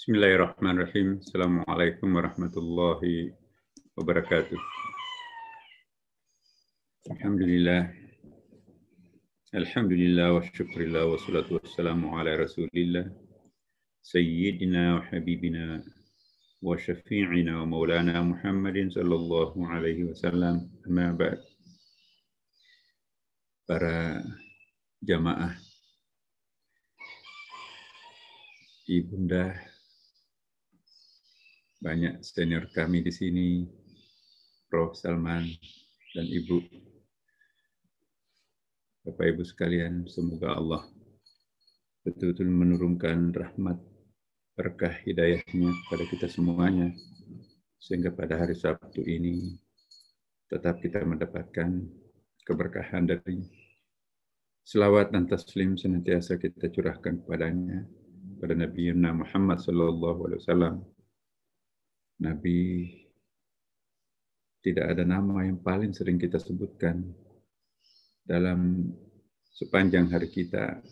Bismillahirrahmanirrahim. Assalamualaikum warahmatullahi wabarakatuh. Alhamdulillah. Alhamdulillah wa syukurillah wa salatu wassalamu ala rasulillah. Sayyidina wa habibina wa syafi'ina wa maulana Muhammadin sallallahu alaihi wasallam. Amma ba'd. Para jamaah, ibunda, banyak senior kami di sini, Prof. Salman dan Ibu. Bapak Ibu sekalian, semoga Allah betul-betul menurunkan rahmat, berkah hidayahnya kepada kita semuanya, sehingga pada hari Sabtu ini tetap kita mendapatkan keberkahan dari selawat dan taslim senantiasa kita curahkan kepadanya, pada Nabi Muhammad SAW. Nabi, tidak ada nama yang paling sering kita sebutkan dalam sepanjang hari kita,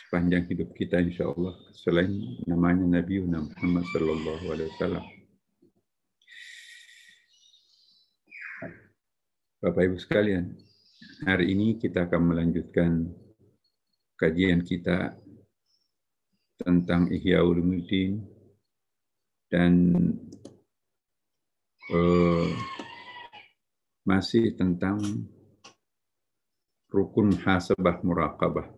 sepanjang hidup kita insya Allah, selain namanya Nabi Muhammad SAW. Bapak Ibu sekalian, hari ini kita akan melanjutkan kajian kita tentang Ihya Ulumuddin dan masih tentang rukun muhasabah muraqabah.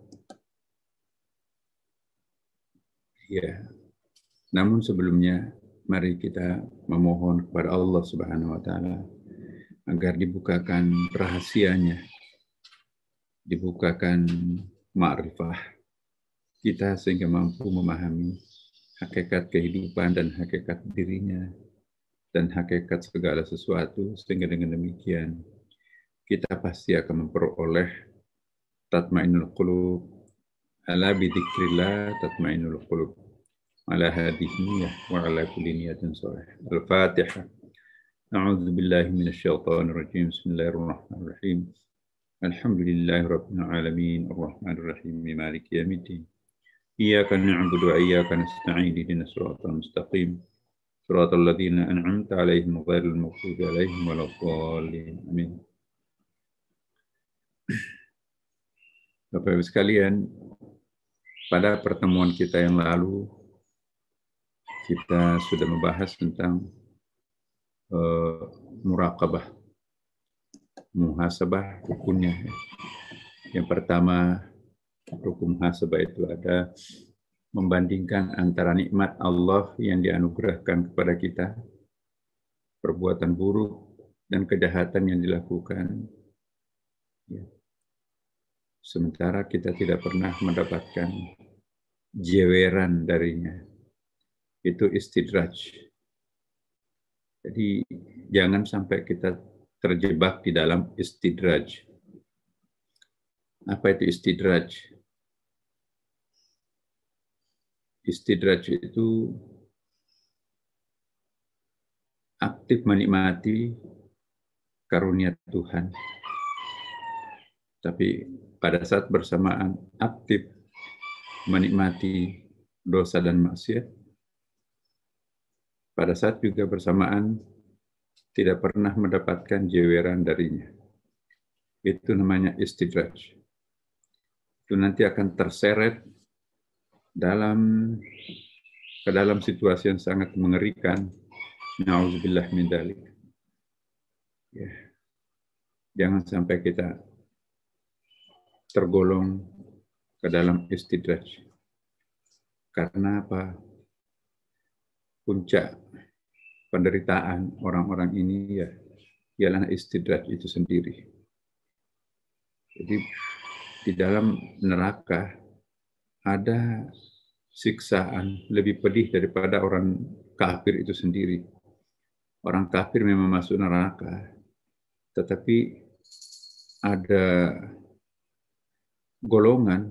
Ya. Namun sebelumnya mari kita memohon kepada Allah Subhanahu wa taala agar dibukakan rahasianya, dibukakan ma'rifah kita sehingga mampu memahami hakikat kehidupan dan hakikat dirinya dan hakikat segala sesuatu, sehingga dengan demikian kita pasti akan memperoleh tatmainul qulub. Ala bidzikrillah tatmainul qulub. Ala hadhihi niyyah wa ala kulli niyatin shalih. Al-Fatihah. A'udzu billahi minasyaitonir rajim. Bismillahirrahmanirrahim. Alhamdulillahi rabbil alamin, arrahmanir rahim, maliki yaumiddin. Iyyaka na'budu wa iyyaka nasta'in. Ihdinas siratal mustaqim. Shiratal ladzina an'amta 'alaihim ghairil maghdubi 'alaihim waladdallin. Amin. Bapak Ibu sekalian, pada pertemuan kita yang lalu kita sudah membahas tentang muraqabah, muhasabah, rukunnya. Yang pertama, rukun muhasabah itu ada membandingkan antara nikmat Allah yang dianugerahkan kepada kita, perbuatan buruk dan kejahatan yang dilakukan. Ya. Sementara kita tidak pernah mendapatkan jeweran darinya. Itu istidraj. Jadi jangan sampai kita terjebak di dalam istidraj. Apa itu istidraj? Istidraj itu aktif menikmati karunia Tuhan, tapi pada saat bersamaan aktif menikmati dosa dan maksiat, pada saat juga bersamaan tidak pernah mendapatkan jeweran darinya. Itu namanya istidraj. Itu nanti akan terseret ke dalam situasi yang sangat mengerikan. Na'udzubillah min dzalik. Ya. Jangan sampai kita tergolong ke dalam istidraj. Karena apa? Puncak penderitaan orang-orang ini ya ialah istidraj itu sendiri. Jadi di dalam neraka ada siksaan lebih pedih daripada orang kafir itu sendiri. Orang kafir memang masuk neraka, tetapi ada golongan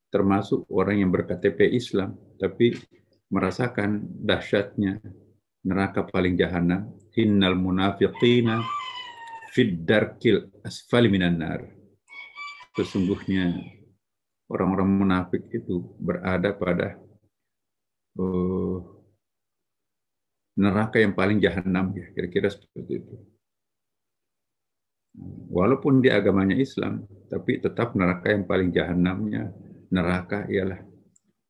termasuk orang yang berKTP Islam, tapi merasakan dahsyatnya neraka paling jahanam. Innal munafiqina fid darkil asfali minan nar. Sesungguhnya orang-orang munafik itu berada pada neraka yang paling jahanam, ya kira-kira seperti itu. Walaupun di agamanya Islam, tapi tetap neraka yang paling jahanamnya neraka ialah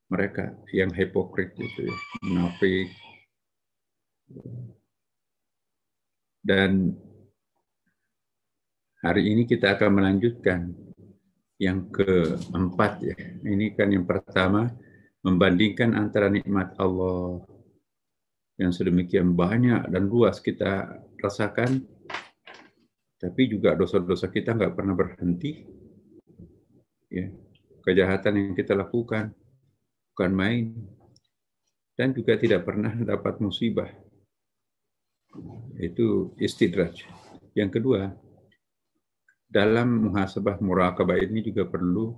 mereka yang hipokrit itu, ya, munafik. Dan hari ini kita akan melanjutkan yang keempat, ya. Ini kan yang pertama, membandingkan antara nikmat Allah yang sedemikian banyak dan luas kita rasakan, tapi juga dosa-dosa kita nggak pernah berhenti. Ya, kejahatan yang kita lakukan bukan main, dan juga tidak pernah dapat musibah. Itu istidraj. Yang kedua, dalam muhasabah muraqabah ini juga perlu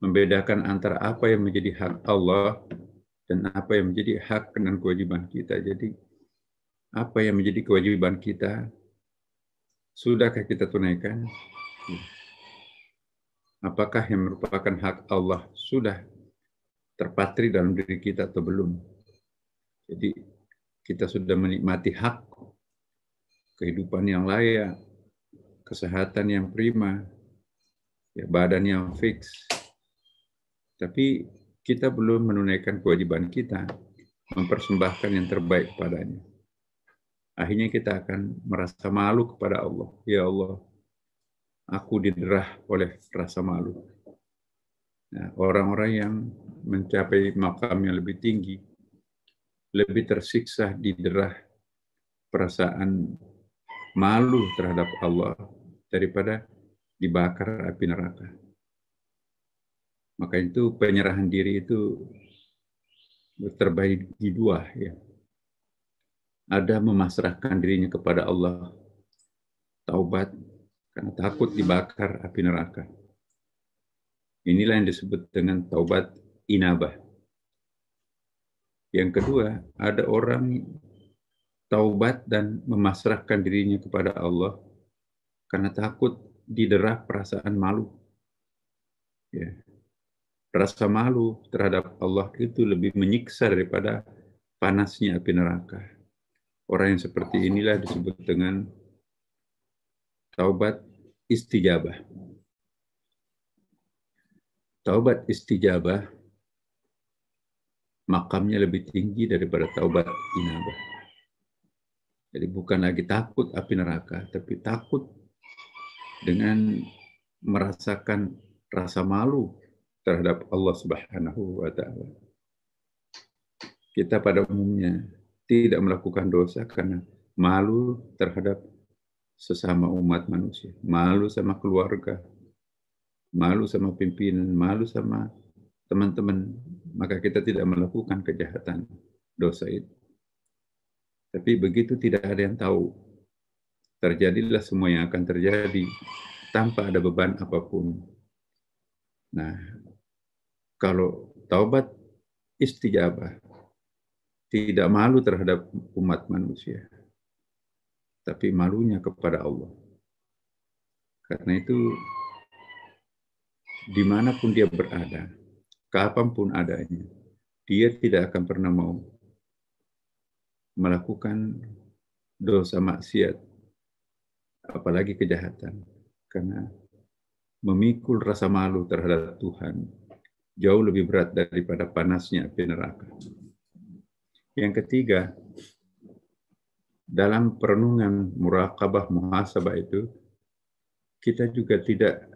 membedakan antara apa yang menjadi hak Allah dan apa yang menjadi hak dan kewajiban kita. Jadi, apa yang menjadi kewajiban kita, sudahkah kita tunaikan? Apakah yang merupakan hak Allah sudah terpatri dalam diri kita atau belum? Jadi, kita sudah menikmati hak kehidupan yang layak, kesehatan yang prima, ya, badan yang fix. Tapi kita belum menunaikan kewajiban kita, mempersembahkan yang terbaik padanya. Akhirnya kita akan merasa malu kepada Allah. Ya Allah, aku diderah oleh rasa malu. Nah, orang-orang yang mencapai makam yang lebih tinggi, lebih tersiksa diderah perasaan malu terhadap Allah daripada dibakar api neraka. Maka itu penyerahan diri itu terbagi dua, ya. Ada memasrahkan dirinya kepada Allah, taubat karena takut dibakar api neraka. Inilah yang disebut dengan taubat inabah. Yang kedua, ada orang taubat dan memasrahkan dirinya kepada Allah karena takut diderah perasaan malu. Ya. Rasa malu terhadap Allah itu lebih menyiksa daripada panasnya api neraka. Orang yang seperti inilah disebut dengan taubat istijabah. Taubat istijabah makamnya lebih tinggi daripada taubat inabah. Jadi bukan lagi takut api neraka, tapi takut dengan merasakan rasa malu terhadap Allah Subhanahu wa Ta'ala. Kita pada umumnya tidak melakukan dosa karena malu terhadap sesama umat manusia, malu sama keluarga, malu sama pimpinan, malu sama teman-teman, maka kita tidak melakukan kejahatan, dosa itu. Tapi begitu tidak ada yang tahu, terjadilah semua yang akan terjadi tanpa ada beban apapun. Nah, kalau taubat istijabah, tidak malu terhadap umat manusia, tapi malunya kepada Allah. Karena itu, dimanapun dia berada, kapanpun adanya, dia tidak akan pernah mau melakukan dosa maksiat, apalagi kejahatan, karena memikul rasa malu terhadap Tuhan jauh lebih berat daripada panasnya api neraka. Yang ketiga, dalam perenungan muraqabah muhasabah itu, kita juga tidak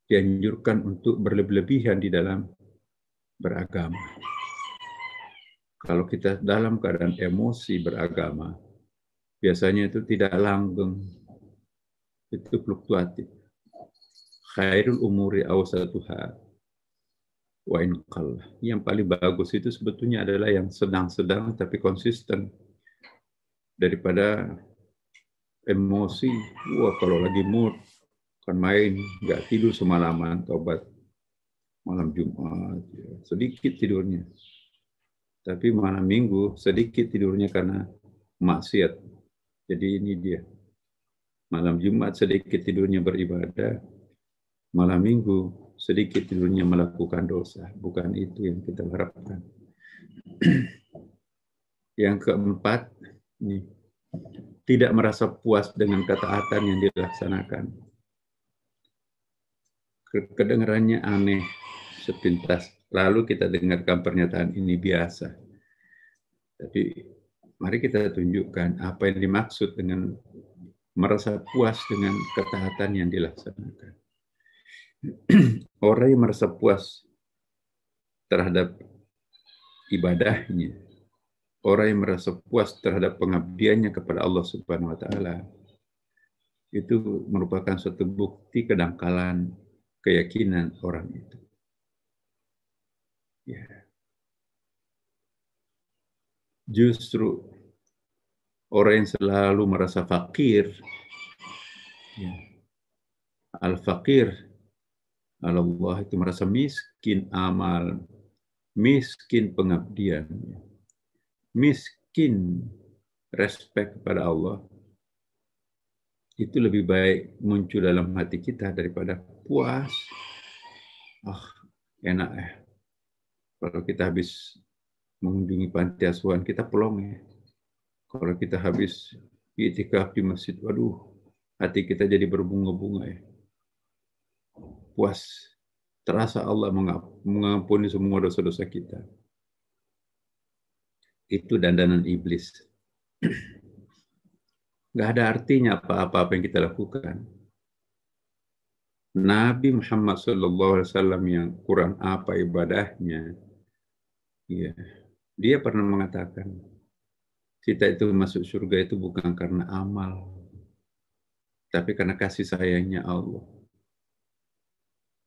dianjurkan untuk berlebihan di dalam beragama. Kalau kita dalam keadaan emosi beragama, biasanya itu tidak langgeng, itu fluktuatif. Khairul umuri awsatuha wa in qalla. Yang paling bagus itu sebetulnya adalah yang sedang-sedang tapi konsisten, daripada emosi. Wah, kalau lagi mood kan main, nggak tidur semalaman, tobat malam Jumat, ya, sedikit tidurnya. Tapi malam Minggu sedikit tidurnya karena maksiat. Jadi ini dia. Malam Jumat sedikit tidurnya beribadah, malam Minggu sedikit tidurnya melakukan dosa. Bukan itu yang kita harapkan. Yang keempat, tidak merasa puas dengan ketaatan yang dilaksanakan. Kedengarannya aneh sepintas. Lalu kita dengarkan pernyataan ini biasa. Tapi mari kita tunjukkan apa yang dimaksud dengan merasa puas dengan ketaatan yang dilaksanakan. Orang yang merasa puas terhadap ibadahnya, orang yang merasa puas terhadap pengabdiannya kepada Allah Subhanahu wa taala, itu merupakan suatu bukti kedangkalan keyakinan orang itu. Ya. Justru orang yang selalu merasa fakir, ya, al-fakir Allah itu merasa miskin amal, miskin pengabdian, miskin respek kepada Allah, itu lebih baik muncul dalam hati kita daripada puas. Enak ya. Kalau kita habis mengunjungi panti asuhan, kita pelong ya. Kalau kita habis i'tikaf di masjid, waduh, hati kita jadi berbunga-bunga ya. Puas. Terasa Allah mengampuni semua dosa-dosa kita. Itu dandanan iblis. Nggak ada artinya apa-apa yang kita lakukan. Nabi Muhammad SAW yang kurang apa ibadahnya, ya, dia pernah mengatakan, kita itu masuk surga itu bukan karena amal, tapi karena kasih sayangnya Allah.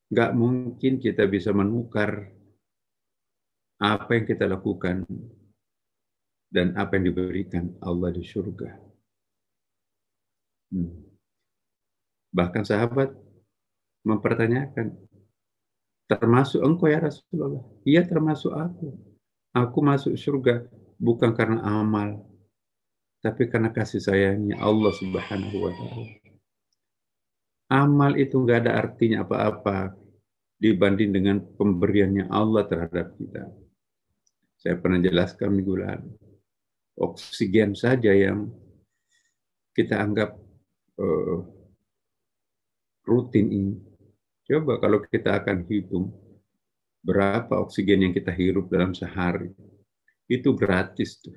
Nggak mungkin kita bisa menukar apa yang kita lakukan dan apa yang diberikan Allah di surga. Bahkan sahabat mempertanyakan, termasuk engkau ya Rasulullah? Iya, termasuk aku. Aku masuk surga bukan karena amal, tapi karena kasih sayangnya Allah Subhanahu wa taala. Amal itu nggak ada artinya apa-apa dibanding dengan pemberiannya Allah terhadap kita. Saya pernah jelaskan minggu lalu. Oksigen saja yang kita anggap rutin ini. Coba kalau kita akan hitung berapa oksigen yang kita hirup dalam sehari. Itu gratis tuh.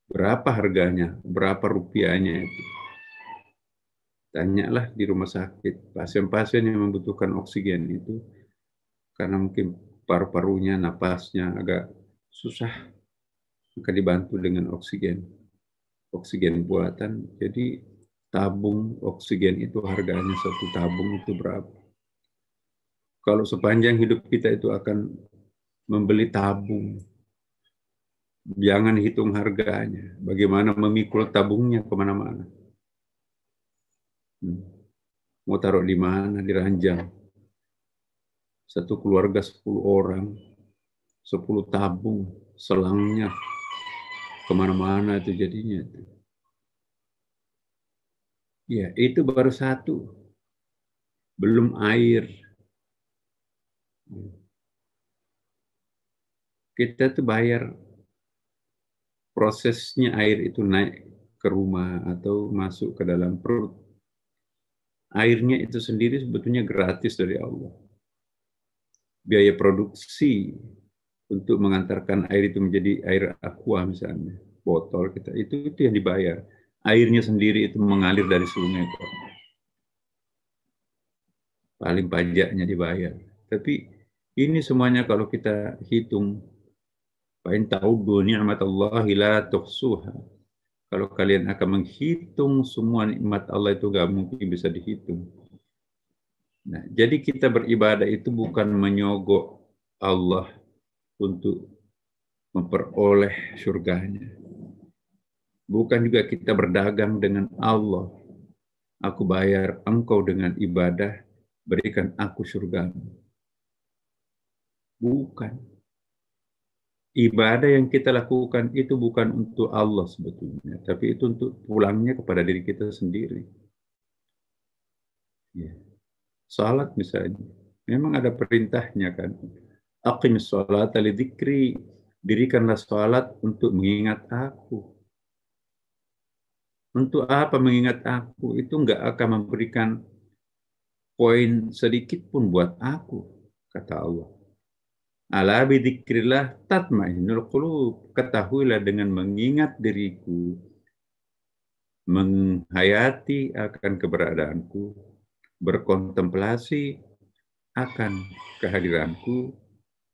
Berapa harganya? Berapa rupiahnya itu? Tanyalah di rumah sakit, pasien-pasien yang membutuhkan oksigen itu, karena mungkin paru-parunya, napasnya agak susah, maka dibantu dengan oksigen buatan. Jadi tabung oksigen itu harganya, satu tabung itu berapa? Kalau sepanjang hidup kita itu akan membeli tabung, jangan hitung harganya, bagaimana memikul tabungnya kemana-mana. Mau taruh di mana, di ranjang. Satu keluarga 10 orang, 10 tabung, selangnya kemana-mana itu jadinya. Ya, itu baru satu. Belum air. Kita tuh bayar prosesnya air itu naik ke rumah atau masuk ke dalam perut. Airnya itu sendiri sebetulnya gratis dari Allah. Biaya produksi untuk mengantarkan air itu menjadi air aqua misalnya, botol kita, itu yang dibayar. Airnya sendiri itu mengalir dari sungai. Paling pajaknya dibayar. Tapi ini semuanya kalau kita hitung, fa in ta'uddu ni'matallahi la tuhsuha. Kalau kalian akan menghitung semua nikmat Allah itu gak mungkin bisa dihitung. Nah, jadi kita beribadah itu bukan menyogok Allah untuk memperoleh surganya. Bukan juga kita berdagang dengan Allah. Aku bayar engkau dengan ibadah, berikan aku surgamu. Bukan. Ibadah yang kita lakukan itu bukan untuk Allah sebetulnya, tapi itu untuk pulangnya kepada diri kita sendiri. Ya. Salat misalnya, memang ada perintahnya kan. Aqimis sholata lidzikri, dirikanlah sholat untuk mengingat aku. Untuk apa mengingat aku? Itu enggak akan memberikan poin sedikit pun buat aku, kata Allah. Ala bidzikrillah tatmainnul qulub. Ketahuilah dengan mengingat diriku, menghayati akan keberadaanku, berkontemplasi akan kehadiranku,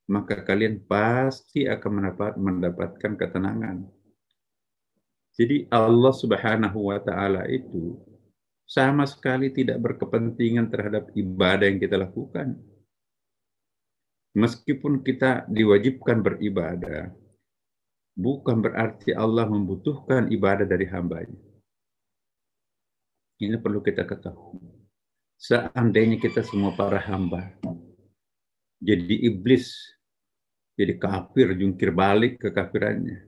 maka kalian pasti akan mendapatkan ketenangan. Jadi Allah Subhanahu wa Ta'ala itu sama sekali tidak berkepentingan terhadap ibadah yang kita lakukan. Meskipun kita diwajibkan beribadah, bukan berarti Allah membutuhkan ibadah dari hambanya. Ini perlu kita ketahui. Seandainya kita semua para hamba jadi iblis, jadi kafir, jungkir balik kekafirannya,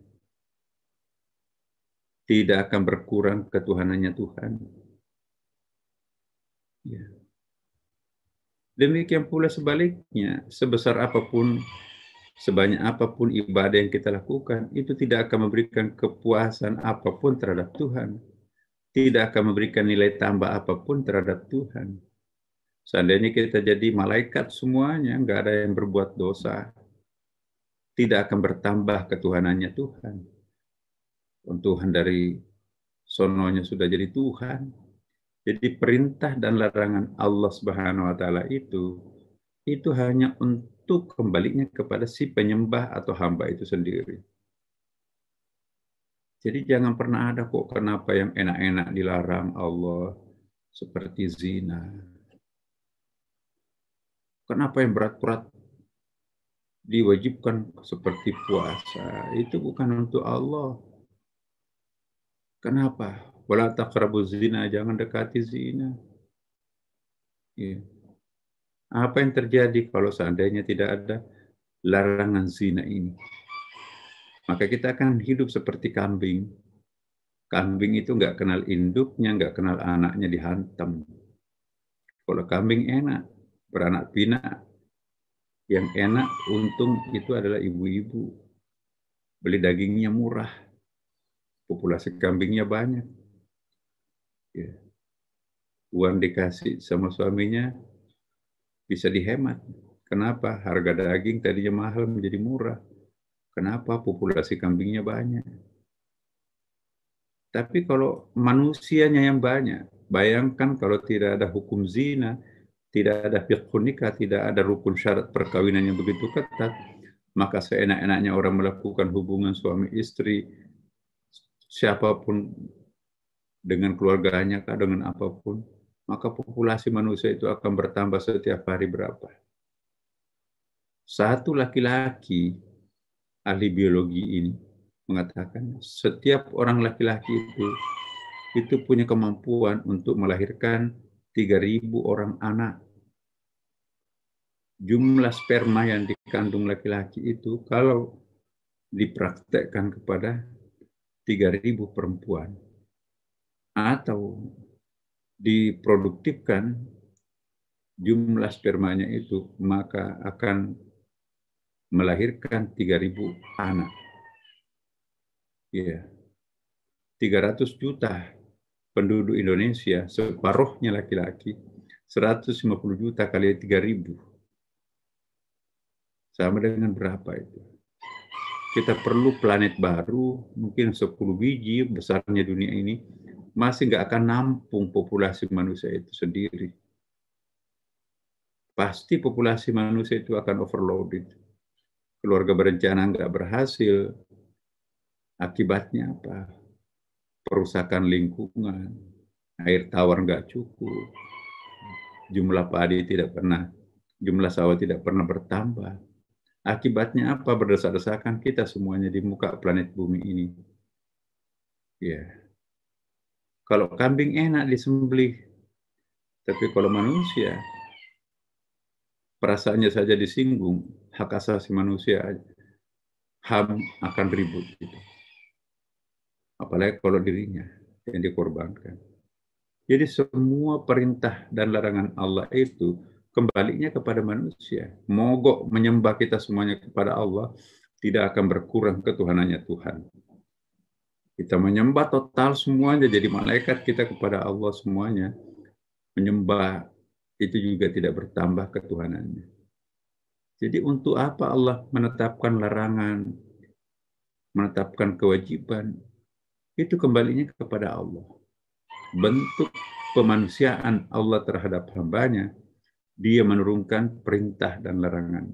tidak akan berkurang ketuhanannya Tuhan. Ya. Demikian pula sebaliknya, sebesar apapun, sebanyak apapun ibadah yang kita lakukan, itu tidak akan memberikan kepuasan apapun terhadap Tuhan. Tidak akan memberikan nilai tambah apapun terhadap Tuhan. Seandainya kita jadi malaikat semuanya, nggak ada yang berbuat dosa, tidak akan bertambah ketuhanannya Tuhan. Tuhan dari sononya sudah jadi Tuhan. Jadi perintah dan larangan Allah Subhanahu wa Ta'ala itu hanya untuk kembalinya kepada si penyembah atau hamba itu sendiri. Jadi jangan pernah ada kok kenapa yang enak-enak dilarang Allah, seperti zina. Kenapa yang berat-berat diwajibkan seperti puasa? Itu bukan untuk Allah. Kenapa? Wala taqrabuz zina, jangan dekati zina. Ya. Apa yang terjadi kalau seandainya tidak ada larangan zina ini? Maka kita akan hidup seperti kambing. Kambing itu nggak kenal induknya, nggak kenal anaknya dihantam. Kalau kambing enak, beranak pinak. Yang enak, untung itu adalah ibu-ibu. Beli dagingnya murah. Populasi kambingnya banyak. Ya. Uang dikasih sama suaminya bisa dihemat. Kenapa? Harga daging tadinya mahal menjadi murah. Kenapa? Populasi kambingnya banyak. Tapi kalau manusianya yang banyak, bayangkan kalau tidak ada hukum zina, tidak ada fiqhun nikah, tidak ada rukun syarat perkawinan yang begitu ketat, maka seenak-enaknya orang melakukan hubungan suami istri, siapapun, dengan keluarganya, dengan apapun, maka populasi manusia itu akan bertambah setiap hari berapa? Satu laki-laki, ahli biologi ini mengatakan setiap orang laki-laki itu punya kemampuan untuk melahirkan 3.000 orang anak. Jumlah sperma yang dikandung laki-laki itu kalau dipraktekkan kepada 3.000 perempuan atau diproduktifkan jumlah spermanya itu, maka akan melahirkan 3.000 anak. Ya, 300 juta penduduk Indonesia, separuhnya laki-laki, 150 juta kali 3.000. Sama dengan berapa itu? Kita perlu planet baru, mungkin 10 biji besarnya dunia ini, masih nggak akan nampung populasi manusia itu sendiri. Pasti populasi manusia itu akan overloaded. Keluarga berencana nggak berhasil. Akibatnya apa? Perusakan lingkungan, air tawar nggak cukup, jumlah padi tidak pernah, jumlah sawah tidak pernah bertambah. Akibatnya apa? Berdesak-desakan kita semuanya di muka planet bumi ini. Ya. Kalau kambing enak disembelih, tapi kalau manusia, perasaannya saja disinggung, hak asasi manusia, HAM akan ribut. Gitu. Apalagi kalau dirinya yang dikorbankan. Jadi semua perintah dan larangan Allah itu kembalinya kepada manusia. Mogok menyembah kita semuanya kepada Allah, tidak akan berkurang ketuhanannya Tuhan. Kita menyembah total semuanya, jadi malaikat kita kepada Allah semuanya. Menyembah itu juga tidak bertambah ketuhanannya. Jadi untuk apa Allah menetapkan larangan, menetapkan kewajiban? Itu kembalinya kepada Allah. Bentuk pemanusiaan Allah terhadap hambanya, dia menurunkan perintah dan larangan.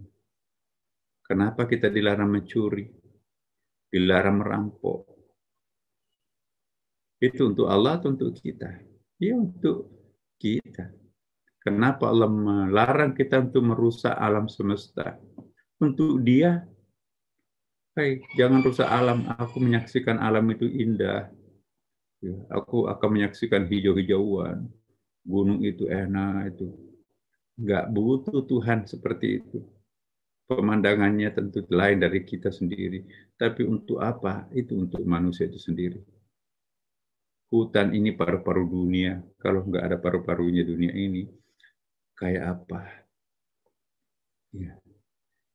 Kenapa kita dilarang mencuri, dilarang merampok? Itu untuk Allah atau untuk kita? Ya untuk kita. Kenapa Allah melarang kita untuk merusak alam semesta? Untuk dia, hey, jangan rusak alam, aku menyaksikan alam itu indah. Ya, aku akan menyaksikan hijau-hijauan, gunung itu enak, itu. Nggak butuh Tuhan seperti itu. Pemandangannya tentu lain dari kita sendiri. Tapi untuk apa? Itu untuk manusia itu sendiri. Hutan ini paru-paru dunia. Kalau nggak ada paru-parunya dunia ini, kayak apa? Ya.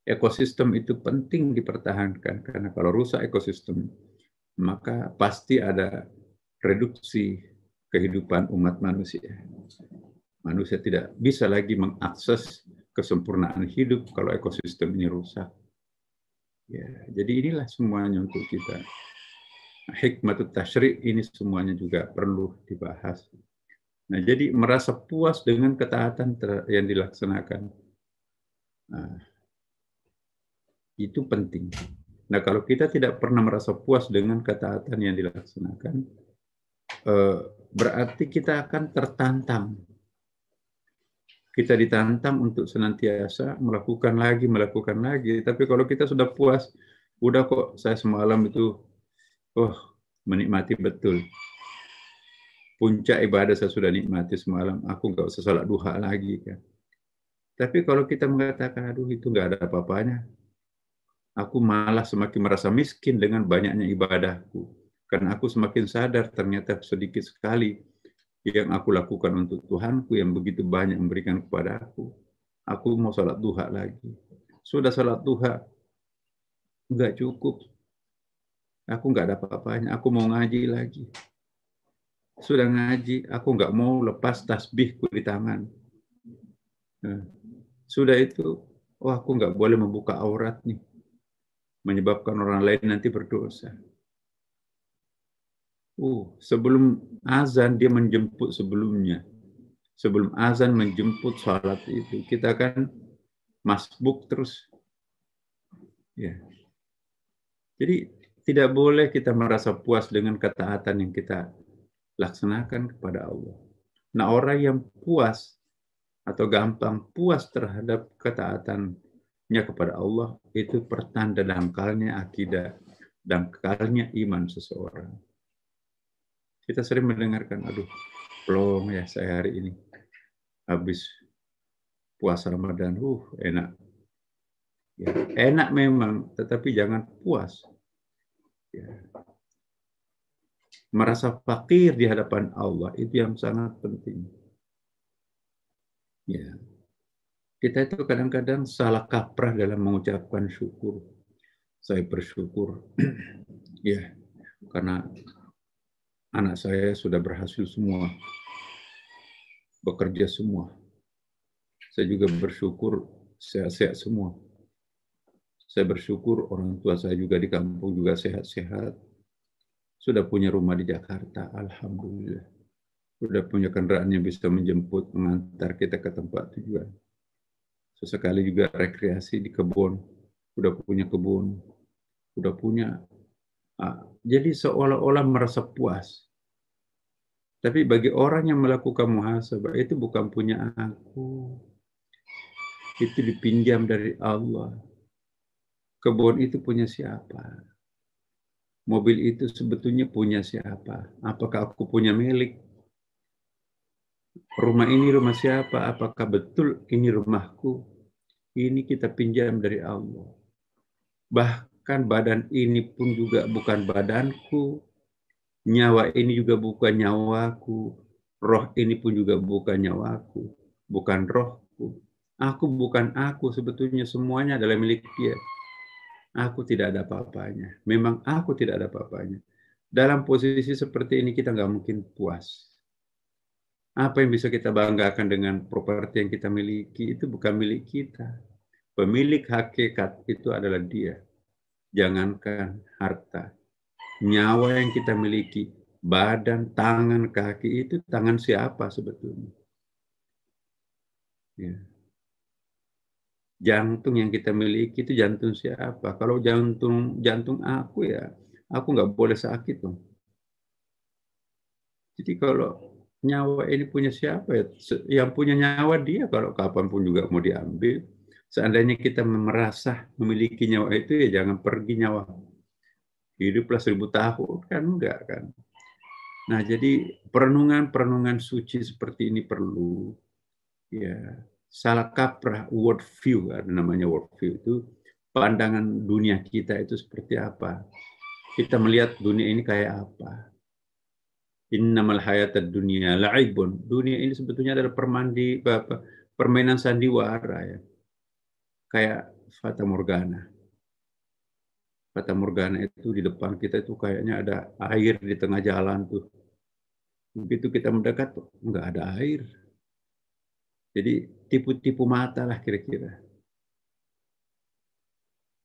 Ekosistem itu penting dipertahankan, karena kalau rusak ekosistem, maka pasti ada reduksi kehidupan umat manusia. Manusia tidak bisa lagi mengakses kesempurnaan hidup kalau ekosistem ini rusak. Ya, jadi inilah semuanya untuk kita. Hikmatut tasyri' ini semuanya juga perlu dibahas. Nah, jadi merasa puas dengan ketaatan yang dilaksanakan. Nah, itu penting. Nah, kalau kita tidak pernah merasa puas dengan ketaatan yang dilaksanakan, berarti kita akan tertantang. Kita ditantang untuk senantiasa melakukan lagi. Tapi kalau kita sudah puas, udah kok saya semalam itu, menikmati betul. Puncak ibadah saya sudah nikmati semalam, aku nggak usah salat duha lagi kan. Tapi kalau kita mengatakan, aduh itu nggak ada apa-apanya, aku malah semakin merasa miskin dengan banyaknya ibadahku. Karena aku semakin sadar ternyata sedikit sekali yang aku lakukan untuk Tuhanku yang begitu banyak memberikan kepada aku. Aku mau salat duha lagi. Sudah salat duha, nggak cukup. Aku nggak ada apa-apanya, aku mau ngaji lagi. Sudah ngaji, aku nggak mau lepas tasbihku di tangan. Nah, sudah itu, aku nggak boleh membuka aurat nih, menyebabkan orang lain nanti berdosa. Sebelum azan dia menjemput sebelumnya. Sebelum azan menjemput sholat itu, kita kan masbuk terus. Ya. Jadi tidak boleh kita merasa puas dengan ketaatan yang kita laksanakan kepada Allah. Nah, orang yang puas atau gampang puas terhadap ketaatannya kepada Allah, itu pertanda dangkalnya akidah, dangkalnya iman seseorang. Kita sering mendengarkan, aduh, plong ya saya hari ini. Habis puasa Ramadan, enak. Ya, enak memang, tetapi jangan puas. Ya. Merasa fakir di hadapan Allah, itu yang sangat penting. Ya. Kita itu kadang-kadang salah kaprah dalam mengucapkan syukur. Saya bersyukur, ya, karena anak saya sudah berhasil semua, bekerja semua. Saya juga bersyukur sehat-sehat semua. Saya bersyukur orang tua saya juga di kampung juga sehat-sehat. Sudah punya rumah di Jakarta, alhamdulillah. Sudah punya kendaraan yang bisa menjemput, mengantar kita ke tempat tujuan. Sesekali juga rekreasi di kebun, udah punya kebun, udah punya. Jadi seolah-olah merasa puas. Tapi bagi orang yang melakukan muhasabah, itu bukan punya aku. Itu dipinjam dari Allah. Kebun itu punya siapa? Mobil itu sebetulnya punya siapa? Apakah aku punya milik? Rumah ini rumah siapa? Apakah betul ini rumahku? Ini kita pinjam dari Allah. Bahkan badan ini pun juga bukan badanku. Nyawa ini juga bukan nyawaku. Roh ini pun juga bukan nyawaku. Bukan rohku. Aku bukan aku, sebetulnya semuanya adalah milik dia. Aku tidak ada apa-apanya. Memang aku tidak ada apa-apanya. Dalam posisi seperti ini kita nggak mungkin puas. Apa yang bisa kita banggakan dengan properti yang kita miliki? Itu bukan milik kita. Pemilik hakikat itu adalah dia. Jangankan harta. Nyawa yang kita miliki, badan, tangan, kaki, itu tangan siapa sebetulnya? Ya. Jantung yang kita miliki itu jantung siapa? Kalau jantung aku, ya aku nggak boleh sakit dong. Jadi kalau nyawa ini punya siapa ya? Yang punya nyawa dia, kalau kapanpun juga mau diambil. Seandainya kita merasa memiliki nyawa itu, ya jangan pergi nyawa. Hiduplah 1000 tahun, kan enggak kan? Nah, jadi perenungan suci seperti ini perlu. Ya, salah kaprah world view, ada namanya world view itu, pandangan dunia kita itu seperti apa. Kita melihat dunia ini kayak apa. Innamal hayatad dunya la'ibun. Dunia ini sebetulnya adalah permainan sandiwara ya. Kayak Fata Morgana. Fata Morgana itu di depan kita itu kayaknya ada air di tengah jalan tuh. Begitu kita mendekat, nggak ada air. Jadi tipu-tipu mata lah kira-kira.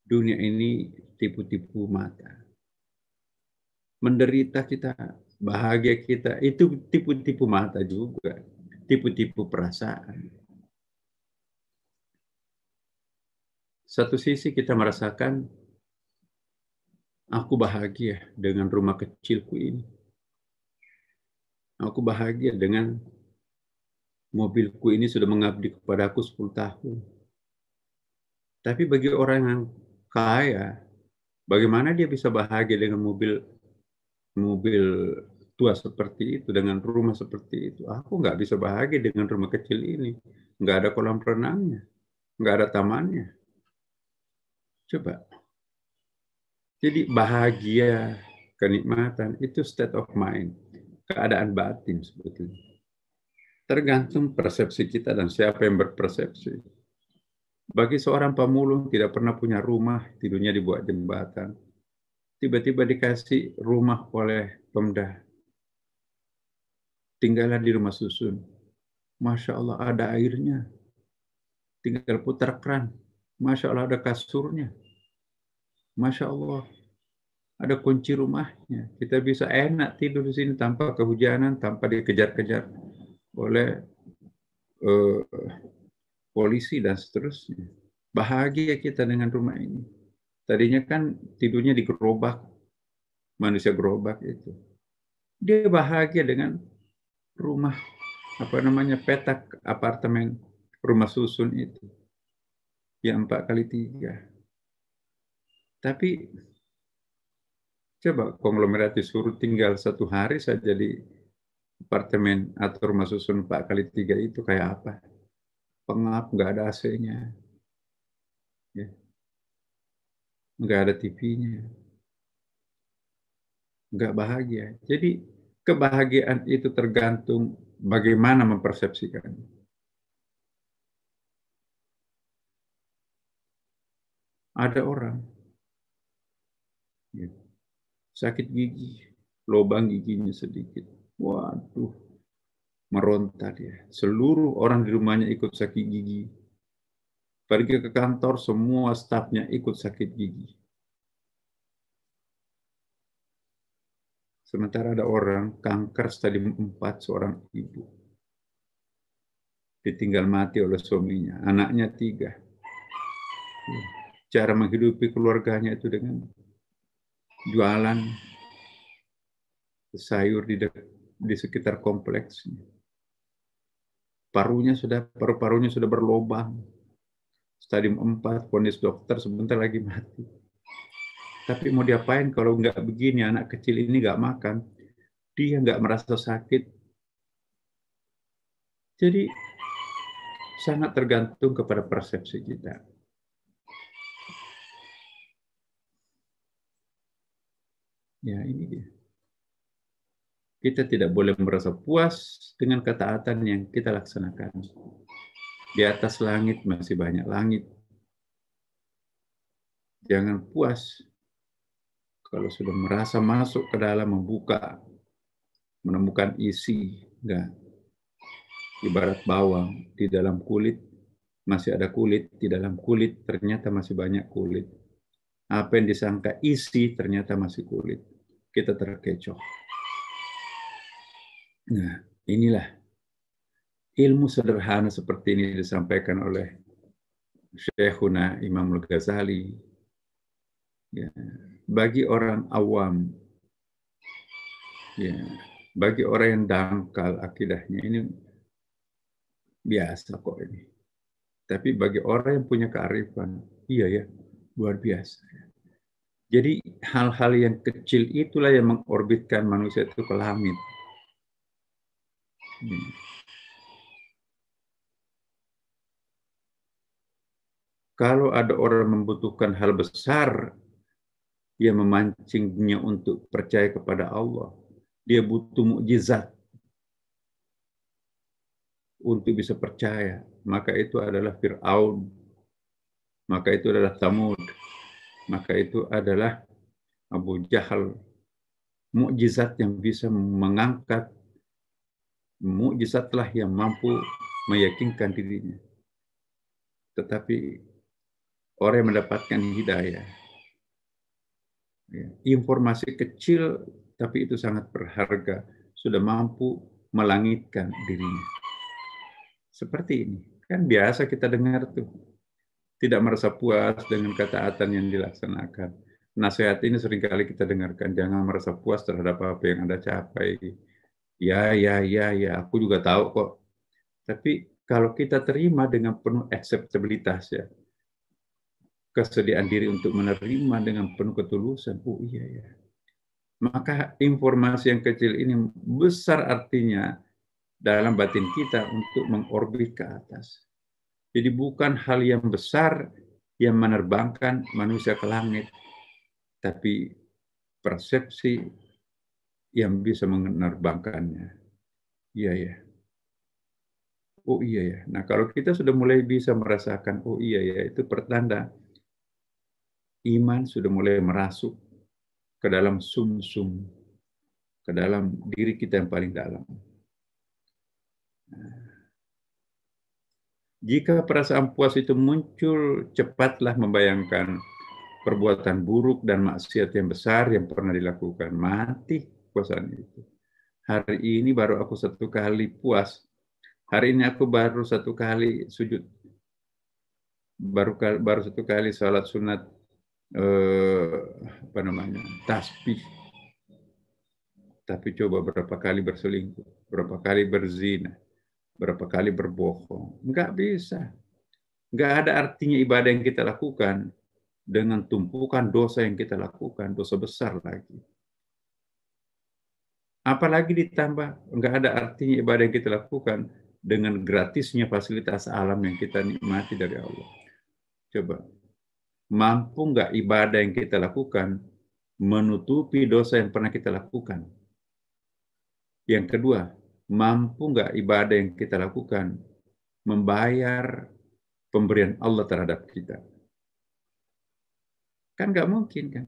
Dunia ini tipu-tipu mata. Menderita kita, bahagia kita, itu tipu-tipu mata juga. Tipu-tipu perasaan. Satu sisi kita merasakan, aku bahagia dengan rumah kecilku ini. Aku bahagia dengan mobilku ini sudah mengabdi kepada aku 10 tahun. Tapi bagi orang yang kaya, bagaimana dia bisa bahagia dengan mobil tua seperti itu, dengan rumah seperti itu? Aku nggak bisa bahagia dengan rumah kecil ini. Nggak ada kolam renangnya, nggak ada tamannya. Coba. Jadi bahagia, kenikmatan, itu state of mind. Keadaan batin sebetulnya. Tergantung persepsi kita dan siapa yang berpersepsi. Bagi seorang pemulung tidak pernah punya rumah, tidurnya dibuat jembatan. Tiba-tiba dikasih rumah oleh Pemda. Tinggallah di rumah susun. Masya Allah ada airnya. Tinggal putar keran. Masya Allah ada kasurnya. Masya Allah ada kunci rumahnya. Kita bisa enak tidur di sini tanpa kehujanan, tanpa dikejar-kejar oleh polisi dan seterusnya. Bahagia kita dengan rumah ini. Tadinya kan tidurnya di gerobak, manusia gerobak itu. Dia bahagia dengan rumah, apa namanya, petak apartemen, rumah susun itu. Yang 4x3. Tapi coba konglomerat disuruh tinggal 1 hari saja di apartemen atau rumah susun 4x3 itu kayak apa? Pengap, nggak ada AC-nya, ya. Nggak ada TV-nya, nggak bahagia. Jadi kebahagiaan itu tergantung bagaimana mempersepsikan. Ada orang ya, sakit gigi, lubang giginya sedikit. Waduh, meronta dia. Seluruh orang di rumahnya ikut sakit gigi. Pergi ke kantor, semua stafnya ikut sakit gigi. Sementara ada orang kanker stadium 4, seorang ibu. Ditinggal mati oleh suaminya, anaknya 3. Cara menghidupi keluarganya itu dengan jualan sayur di sekitar kompleksnya. Paru-parunya sudah berlubang. Stadium 4, vonis dokter sebentar lagi mati. Tapi mau diapain kalau nggak begini, anak kecil ini nggak makan, dia nggak merasa sakit. Jadi sangat tergantung kepada persepsi kita. Ya, ini dia. Kita tidak boleh merasa puas dengan ketaatan yang kita laksanakan. Di atas langit masih banyak langit. Jangan puas kalau sudah merasa masuk ke dalam, membuka, menemukan isi. Enggak. Ibarat bawang, di dalam kulit masih ada kulit, di dalam kulit ternyata masih banyak kulit. Apa yang disangka isi ternyata masih kulit. Kita terkecoh. Nah, inilah ilmu sederhana seperti ini disampaikan oleh Syekhuna Imam Al-Ghazali. Ya, bagi orang awam, ya, bagi orang yang dangkal akidahnya ini biasa kok ini. Tapi bagi orang yang punya kearifan, iya ya, luar biasa. Jadi hal-hal yang kecil itulah yang mengorbitkan manusia itu ke langit. Kalau ada orang membutuhkan hal besar yang memancingnya untuk percaya kepada Allah, dia butuh mukjizat untuk bisa percaya, maka itu adalah Fir'aun, maka itu adalah Thamud, maka itu adalah Abu Jahal. Mukjizat yang bisa mengangkat, mukjizatlah yang mampu meyakinkan dirinya. Tetapi orang yang mendapatkan hidayah, informasi kecil tapi itu sangat berharga, sudah mampu melangitkan dirinya. Seperti ini, kan biasa kita dengar tuh, tidak merasa puas dengan ketaatan yang dilaksanakan. Nasihat ini seringkali kita dengarkan, jangan merasa puas terhadap apa yang Anda capai. Ya, aku juga tahu kok. Tapi kalau kita terima dengan penuh akseptabilitas ya, kesediaan diri untuk menerima dengan penuh ketulusan, oh iya ya. Maka informasi yang kecil ini besar artinya dalam batin kita untuk mengorbit ke atas. Jadi bukan hal yang besar yang menerbangkan manusia ke langit, tapi persepsi yang bisa menerbangkannya. Iya ya. Oh iya ya. Nah kalau kita sudah mulai bisa merasakan, oh iya ya, itu pertanda iman sudah mulai merasuk ke dalam sumsum, ke dalam diri kita yang paling dalam. Jika perasaan puas itu muncul, cepatlah membayangkan perbuatan buruk dan maksiat yang besar yang pernah dilakukan. Mati puasan itu. Hari ini baru aku 1 kali puas. Hari ini aku baru 1 kali sujud. Baru 1 kali salat sunat tasbih. Tapi coba berapa kali berselingkuh, berapa kali berzina, berapa kali berbohong. Enggak bisa. Enggak ada artinya ibadah yang kita lakukan dengan tumpukan dosa yang kita lakukan, dosa besar lagi. Apalagi ditambah, enggak ada artinya ibadah yang kita lakukan dengan gratisnya fasilitas alam yang kita nikmati dari Allah. Coba, mampu enggak ibadah yang kita lakukan menutupi dosa yang pernah kita lakukan? Yang kedua, mampu enggak ibadah yang kita lakukan membayar pemberian Allah terhadap kita? Kan enggak mungkin kan?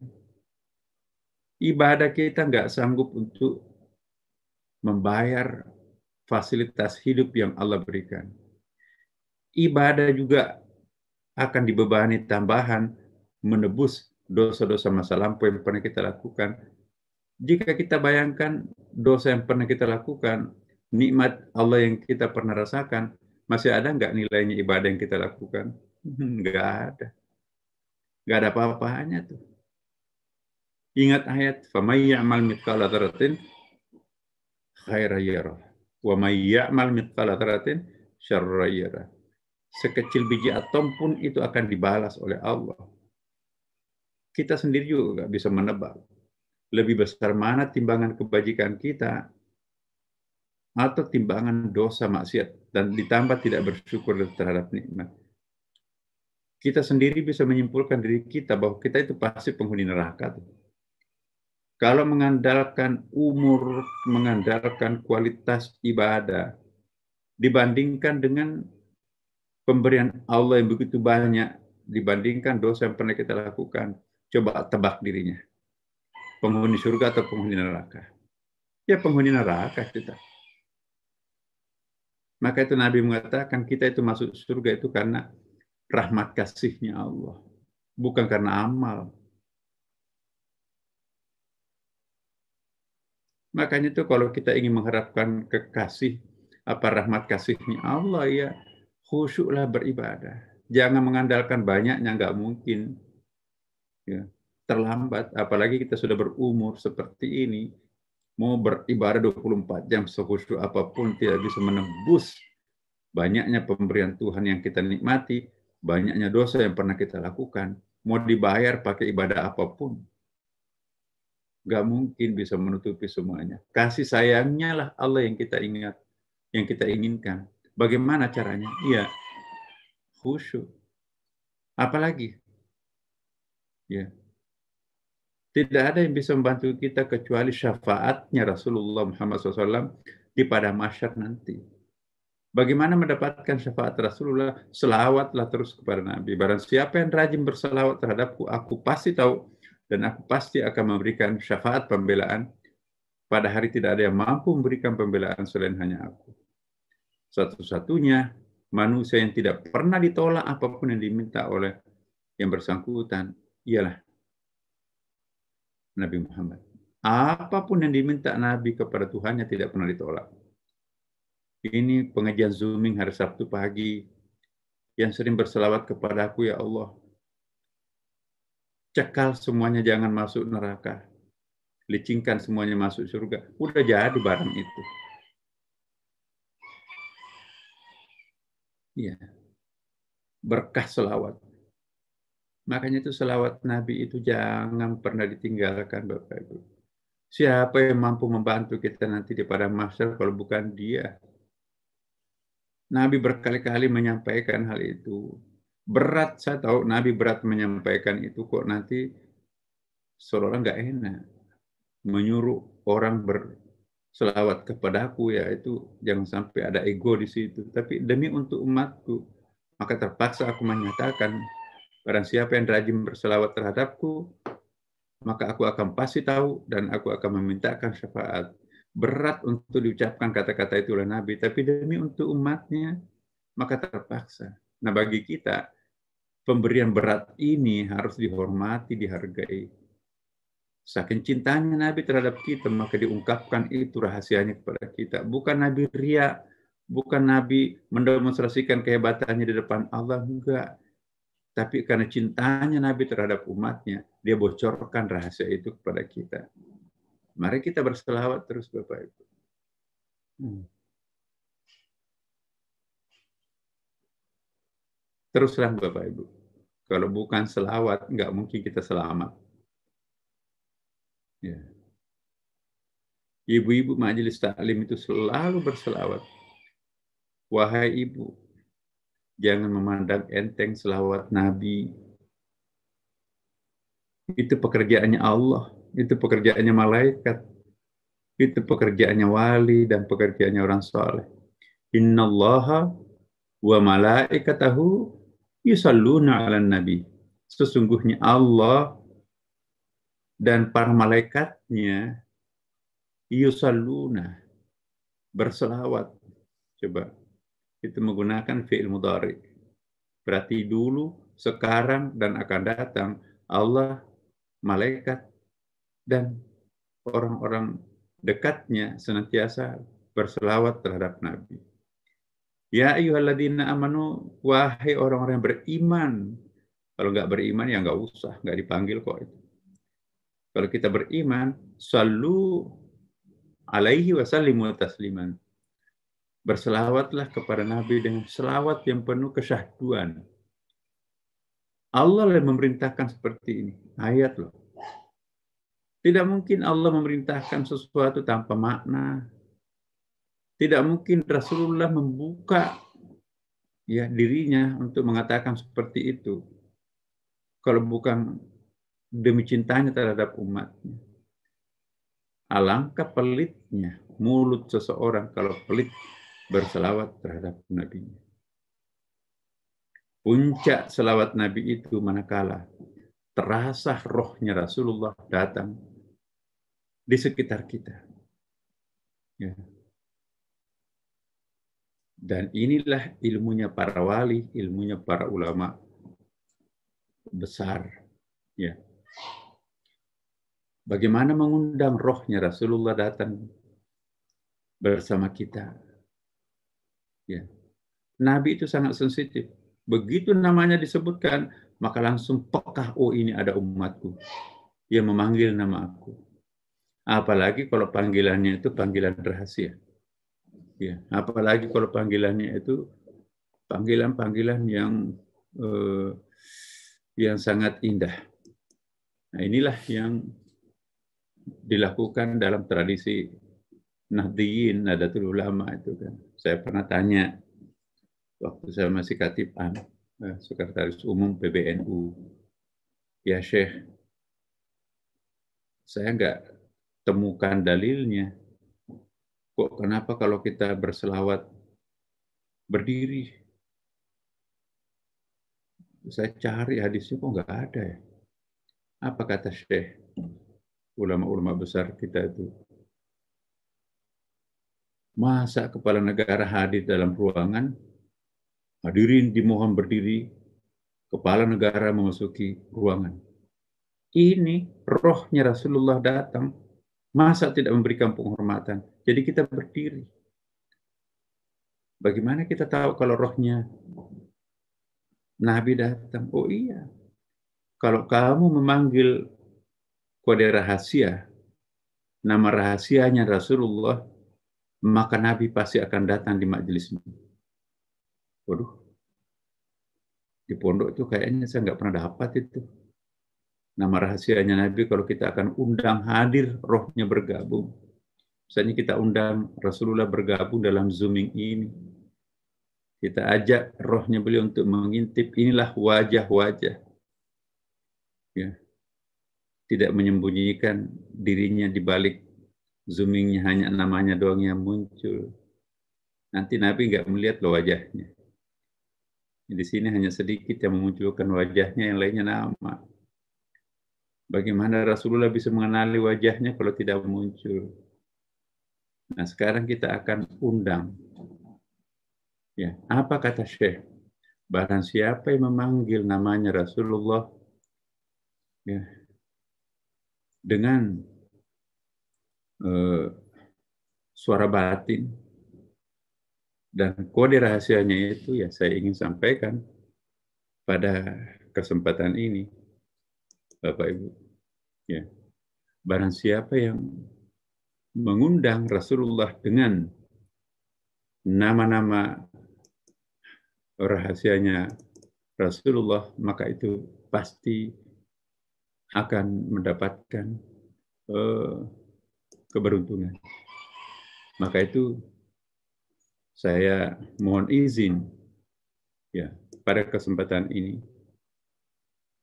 Ibadah kita enggak sanggup untuk membayar fasilitas hidup yang Allah berikan. Ibadah juga akan dibebani tambahan menebus dosa-dosa masa lampau yang pernah kita lakukan. Jika kita bayangkan dosa yang pernah kita lakukan, nikmat Allah yang kita pernah rasakan, masih ada nggak nilainya ibadah yang kita lakukan? Nggak ada. Nggak ada apa-apanya tuh. Ingat ayat, فَمَنْ يَعْمَلْ مِثْقَالَ ذَرَّةٍ خَيْرًا يَرَهُ وَمَنْ يَعْمَلْ مِثْقَالَ ذَرَّةٍ شَرًّا يَرَهُ. Sekecil biji atom pun itu akan dibalas oleh Allah. Kita sendiri juga nggak bisa menebak. Lebih besar mana timbangan kebajikan kita atau timbangan dosa maksiat dan ditambah tidak bersyukur terhadap nikmat. Kita sendiri bisa menyimpulkan diri kita bahwa kita itu pasti penghuni neraka. Kalau mengandalkan umur, mengandalkan kualitas ibadah, dibandingkan dengan Pemberian Allah yang begitu banyak dibandingkan dosa yang pernah kita lakukan. Coba tebak dirinya. Penghuni surga atau penghuni neraka? Ya penghuni neraka kita. Maka itu Nabi mengatakan kita itu masuk surga itu karena rahmat kasihnya Allah. Bukan karena amal. Makanya itu kalau kita ingin mengharapkan kekasih, rahmat kasihnya Allah, ya khusyuklah beribadah. Jangan mengandalkan banyaknya, nggak mungkin. Ya, terlambat, apalagi kita sudah berumur seperti ini, mau beribadah 24 jam sekhusyuk apapun tidak bisa menembus banyaknya pemberian Tuhan yang kita nikmati, banyaknya dosa yang pernah kita lakukan. Mau dibayar pakai ibadah apapun, nggak mungkin bisa menutupi semuanya. Kasih sayangnya lah Allah yang kita ingat, yang kita inginkan. Bagaimana caranya? Iya, khusyuk. Apalagi? Ya, tidak ada yang bisa membantu kita kecuali syafaatnya Rasulullah Muhammad SAW di pada mahsyar nanti. Bagaimana mendapatkan syafaat Rasulullah? Selawatlah terus kepada Nabi. Barang siapa yang rajin berselawat terhadapku, aku pasti tahu dan aku pasti akan memberikan syafaat pembelaan. Pada hari tidak ada yang mampu memberikan pembelaan selain hanya aku. Satu-satunya manusia yang tidak pernah ditolak apapun yang diminta oleh yang bersangkutan ialah Nabi Muhammad. Apapun yang diminta Nabi kepada Tuhannya tidak pernah ditolak. Ini pengajian Zooming hari Sabtu pagi yang sering berselawat kepada aku, ya Allah. Cekal semuanya jangan masuk neraka. Licingkan semuanya masuk surga. Udah jadi barang itu. Iya. Berkah selawat. Makanya itu selawat Nabi itu jangan pernah ditinggalkan, Bapak Ibu. Siapa yang mampu membantu kita nanti di padang mahsyar kalau bukan Dia? Nabi berkali-kali menyampaikan hal itu. Berat, saya tahu Nabi berat menyampaikan itu, kok nanti seolah-olah nggak enak. Menyuruh orang berselawat kepadaku, ya itu jangan sampai ada ego di situ. Tapi demi untuk umatku, maka terpaksa aku menyatakan, barang siapa yang rajin berselawat terhadapku, maka aku akan pasti tahu dan aku akan memintakan syafaat. Berat untuk diucapkan kata-kata itu oleh Nabi, tapi demi untuk umatnya, maka terpaksa. Nah bagi kita, pemberian berat ini harus dihormati, dihargai. Saking cintanya Nabi terhadap kita, maka diungkapkan itu rahasianya kepada kita. Bukan Nabi ria, bukan Nabi mendemonstrasikan kehebatannya di depan Allah, enggak. Tapi karena cintanya Nabi terhadap umatnya, dia bocorkan rahasia itu kepada kita. Mari kita berselawat terus, Bapak Ibu. Teruslah Bapak Ibu. Kalau bukan selawat, enggak mungkin kita selamat. Ya. Ibu-ibu majelis taklim itu selalu berselawat. Wahai ibu, jangan memandang enteng selawat Nabi. Itu pekerjaannya Allah, itu pekerjaannya malaikat, itu pekerjaannya wali dan pekerjaannya orang soleh. Innallaha wa malaikatahu yusalluna 'alan nabi. Sesungguhnya Allah dan para malaikatnya yusalluna, berselawat. Coba, itu menggunakan fi'il mudhari. Berarti dulu, sekarang, dan akan datang Allah, malaikat, dan orang-orang dekatnya senantiasa berselawat terhadap Nabi. Ya ayyuhalladzina amanu, wahai orang-orang yang beriman. Kalau nggak beriman ya nggak usah, nggak dipanggil kok itu. Kalau kita beriman, sallu alaihi wasallimu tasliman. Berselawatlah kepada Nabi dengan selawat yang penuh kesyahduan. Allah yang memerintahkan seperti ini. Ayat loh. Tidak mungkin Allah memerintahkan sesuatu tanpa makna. Tidak mungkin Rasulullah membuka ya dirinya untuk mengatakan seperti itu kalau bukan demi cintanya terhadap umatnya. Alangkah pelitnya mulut seseorang kalau pelit berselawat terhadap nabinya. Puncak selawat Nabi itu manakala terasa rohnya Rasulullah datang di sekitar kita. Ya. Dan inilah ilmunya para wali, ilmunya para ulama besar. Ya. Bagaimana mengundang rohnya Rasulullah datang bersama kita. Ya. Nabi itu sangat sensitif. Begitu namanya disebutkan, maka langsung pekah, oh ini ada umatku yang memanggil nama aku. Apalagi kalau panggilannya itu panggilan rahasia. Ya, apalagi kalau panggilannya itu panggilan-panggilan yang sangat indah. Nah, inilah yang dilakukan dalam tradisi Nahdliyin, Nahdlatul Ulama itu kan. Saya pernah tanya waktu saya masih Khatib Am, Sekretaris Umum PBNU, ya Syekh, saya nggak temukan dalilnya. Kok kenapa kalau kita berselawat berdiri? Saya cari hadisnya kok nggak ada ya. Apa kata Syekh? Ulama-ulama besar kita itu. Masa kepala negara hadir dalam ruangan, hadirin dimohon berdiri, kepala negara memasuki ruangan. Ini rohnya Rasulullah datang, masa tidak memberikan penghormatan? Jadi kita berdiri. Bagaimana kita tahu kalau rohnya Nabi datang? Oh iya, kalau kamu memanggil kode rahasia, nama rahasianya Rasulullah, maka Nabi pasti akan datang di majelismu. Waduh, di pondok itu kayaknya saya nggak pernah dapat itu. Nama rahasianya Nabi kalau kita akan undang hadir, rohnya bergabung. Misalnya kita undang Rasulullah bergabung dalam Zooming ini. Kita ajak rohnya beliau untuk mengintip, inilah wajah-wajah. Ya. Tidak menyembunyikan dirinya di balik zoomingnya, hanya namanya doang yang muncul. Nanti Nabi nggak melihat loh wajahnya. Di sini hanya sedikit yang memunculkan wajahnya, yang lainnya nama. Bagaimana Rasulullah bisa mengenali wajahnya kalau tidak muncul? Nah, sekarang kita akan undang. Ya, apa kata Syekh? Barang siapa yang memanggil namanya Rasulullah, ya, dengan suara batin dan kode rahasianya itu, ya saya ingin sampaikan pada kesempatan ini, Bapak Ibu. Ya, barang siapa yang mengundang Rasulullah dengan nama-nama rahasianya Rasulullah, maka itu pasti akan mendapatkan keberuntungan. Maka itu saya mohon izin ya pada kesempatan ini,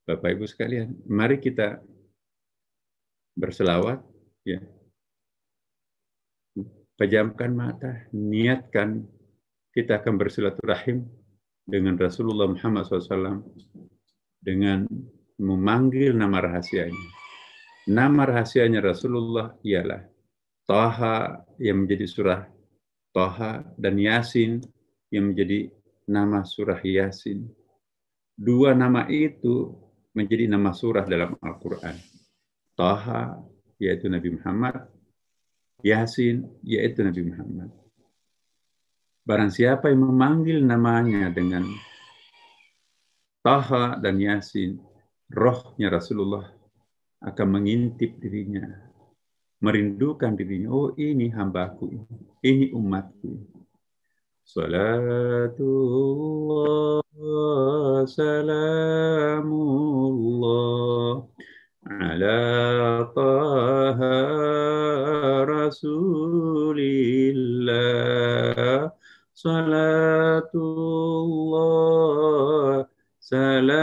Bapak Ibu sekalian, mari kita berselawat, ya, pejamkan mata, niatkan kita akan bersilaturahim dengan Rasulullah Muhammad SAW dengan memanggil nama rahasianya. Nama rahasianya Rasulullah ialah Taha yang menjadi surah Taha dan Yasin yang menjadi nama surah Yasin. Dua nama itu menjadi nama surah dalam Al-Quran. Taha yaitu Nabi Muhammad, Yasin yaitu Nabi Muhammad. Barang siapa yang memanggil namanya dengan Taha dan Yasin, rohnya Rasulullah akan mengintip dirinya, merindukan dirinya. Oh, ini hambaku, ini umatku. Salatullah, salamullah, ala taha rasulillah. Salatullah, salamullah,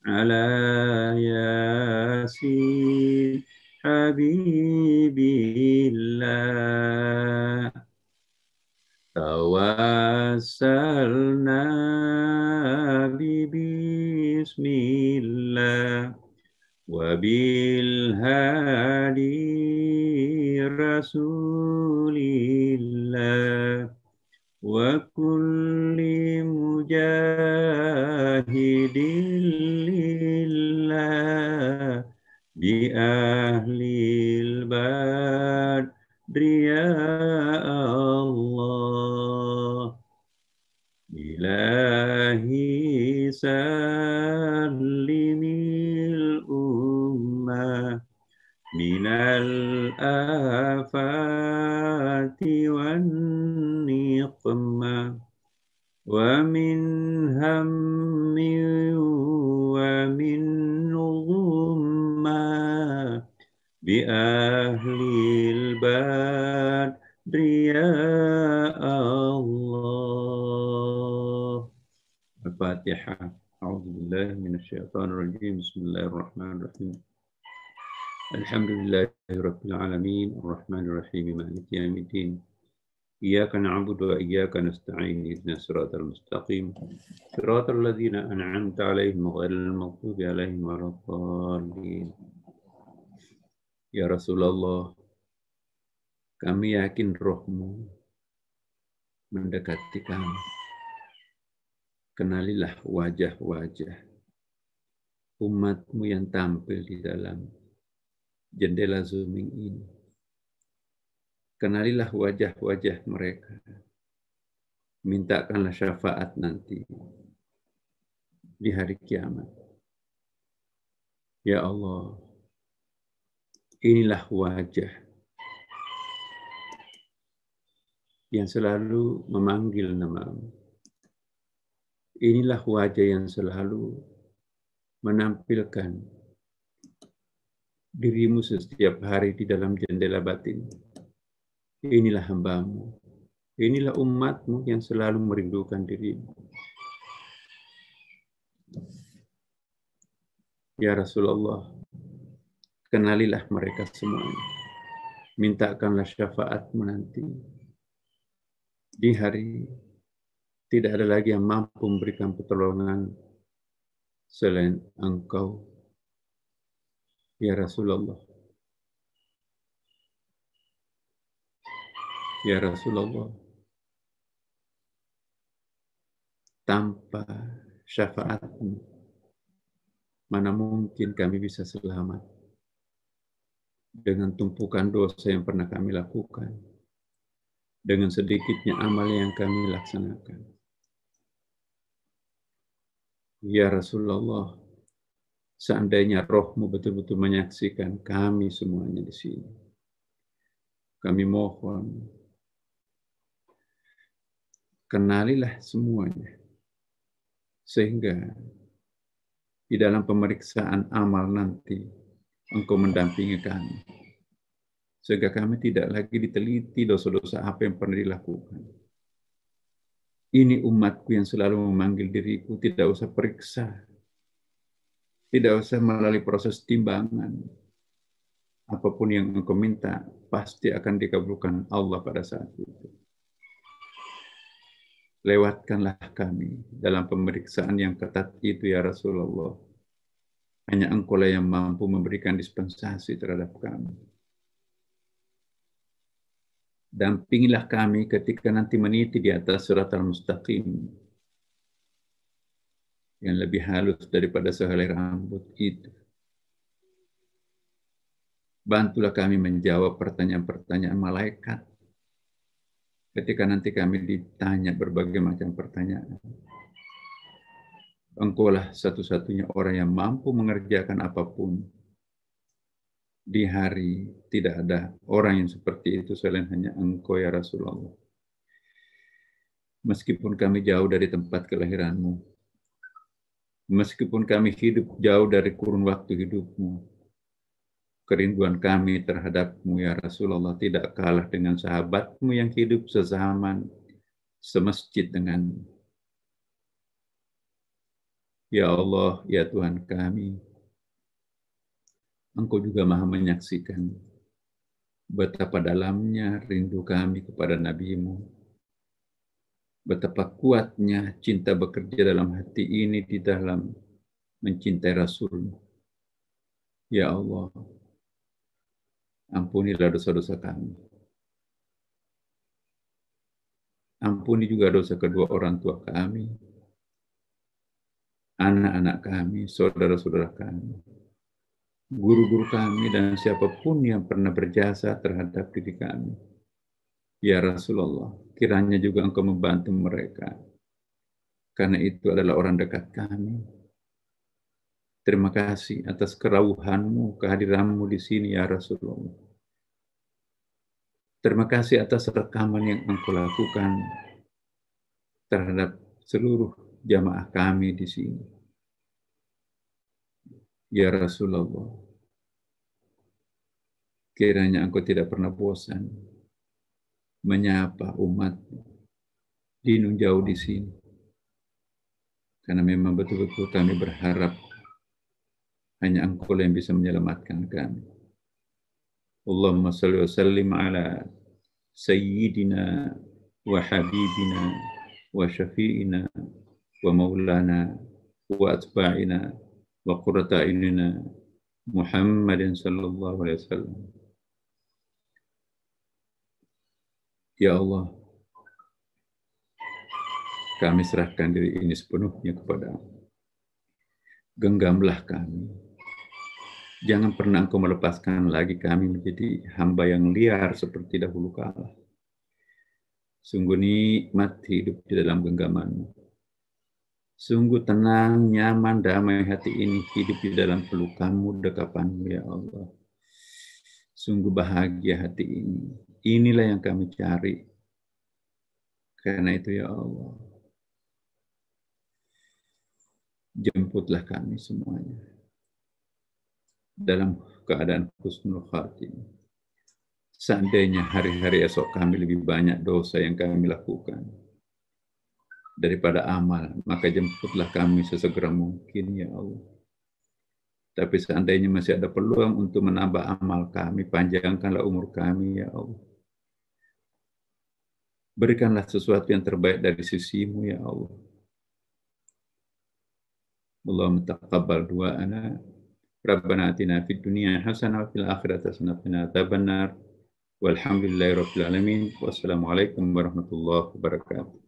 ala yasin habibillah. tawassalna bismillah wa bil hadi rasulillah wa kulli mujahidin lillah bi ahlil badri ya Allah ilahi sallimil ummah minal afati wan niqmah wa min hammi wa min ghummah bi ahlil badri ya Allah. Al-Fatihah. A'udzubillahi minasyaitonirrajim. Bismillahirrahmanirrahim. Alhamdulillahirabbil alamin, arrahmanir rahim, maliki yaumiddin. Iyyaka na'budu wa iyyaka nasta'in. Ihdinas siratal mustaqim. Siratal ladzina an'amta 'alaihim ghairil maghdubi 'alaihim waladdallin. Ya Rasulullah, kami yakin rohmu mendekati kami. Kenalilah wajah-wajah umatmu yang tampil di dalam jendela Zooming ini. Kenalilah wajah-wajah mereka. Mintakanlah syafaat nanti di hari kiamat. Ya Allah, inilah wajah yang selalu memanggil namamu. Inilah wajah yang selalu menampilkan dirimu setiap hari di dalam jendela batin. Inilah hambamu. Inilah umatmu yang selalu merindukan dirimu. Ya Rasulullah, kenalilah mereka semuanya. Mintakanlah syafaatmu nanti. Di hari tidak ada lagi yang mampu memberikan pertolongan selain Engkau, ya Rasulullah. Ya Rasulullah, tanpa syafaatmu, mana mungkin kami bisa selamat dengan tumpukan dosa yang pernah kami lakukan, dengan sedikitnya amal yang kami laksanakan. Ya Rasulullah, seandainya rohmu betul-betul menyaksikan kami semuanya di sini, kami mohon, kenalilah semuanya, sehingga di dalam pemeriksaan amal nanti, Engkau mendampingi kami, sehingga kami tidak lagi diteliti dosa-dosa apa yang pernah dilakukan. Ini umatku yang selalu memanggil diriku, tidak usah periksa, tidak usah melalui proses timbangan. Apapun yang Engkau minta, pasti akan dikabulkan Allah pada saat itu. Lewatkanlah kami dalam pemeriksaan yang ketat itu, ya Rasulullah. Hanya Engkau lah yang mampu memberikan dispensasi terhadap kami. Dampingilah kami ketika nanti meniti di atas siratal mustaqim yang lebih halus daripada sehelai rambut itu. Bantulah kami menjawab pertanyaan-pertanyaan malaikat ketika nanti kami ditanya berbagai macam pertanyaan. Engkaulah satu-satunya orang yang mampu mengerjakan apapun. Di hari tidak ada orang yang seperti itu selain hanya Engkau, ya Rasulullah. Meskipun kami jauh dari tempat kelahiranmu, meskipun kami hidup jauh dari kurun waktu hidupmu, kerinduan kami terhadapmu, ya Rasulullah, tidak kalah dengan sahabatmu yang hidup sezaman, semasjid denganmu. Ya Allah, ya Tuhan kami, Engkau juga maha menyaksikan betapa dalamnya rindu kami kepada Nabi-Mu, betapa kuatnya cinta bekerja dalam hati ini di dalam mencintai Rasul. Ya Allah, ampunilah dosa-dosa kami. Ampuni juga dosa kedua orang tua kami, anak-anak kami, saudara-saudara kami, guru-guru kami, dan siapapun yang pernah berjasa terhadap diri kami. Ya Rasulullah, kiranya juga Engkau membantu mereka, karena itu adalah orang dekat kami. Terima kasih atas kerauhanmu, kehadiranmu di sini ya Rasulullah. Terima kasih atas rekaman yang Engkau lakukan terhadap seluruh jamaah kami di sini. Ya Rasulullah, kiranya Engkau tidak pernah bosan menyapa umat di nun jauh di sini. Karena memang betul-betul kami berharap hanya Engkau yang bisa menyelamatkan kami. Allahumma salli wa sallim ala sayyidina wa habibina wa syafi'ina wa maulana wa atba'ina wa qurrata a'yunina Muhammadin sallallahu alaihi wasallam. Ya Allah, kami serahkan diri ini sepenuhnya kepada-Mu. Genggamlah kami. Jangan pernah Engkau melepaskan lagi kami menjadi hamba yang liar seperti dahulu kala. Sungguh nikmat hidup di dalam genggaman-Mu. Sungguh tenang, nyaman, damai hati ini hidup di dalam pelukan-Mu, dekapan-Mu ya Allah. Sungguh bahagia hati ini. Inilah yang kami cari. Karena itu ya Allah, jemputlah kami semuanya dalam keadaan husnul khatimah. Seandainya hari-hari esok kami lebih banyak dosa yang kami lakukan daripada amal, maka jemputlah kami sesegera mungkin ya Allah. Tapi seandainya masih ada peluang untuk menambah amal kami, panjangkanlah umur kami ya Allah. Berikanlah sesuatu yang terbaik dari sisi-Mu ya Allah. Allahumma taqabbal du'ana. Rabbana atina fid dunya hasanah wa fil akhirati hasanah wa qina adzabannar. Walhamdulillahi rabbil alamin. Wassalamualaikum warahmatullahi wabarakatuh.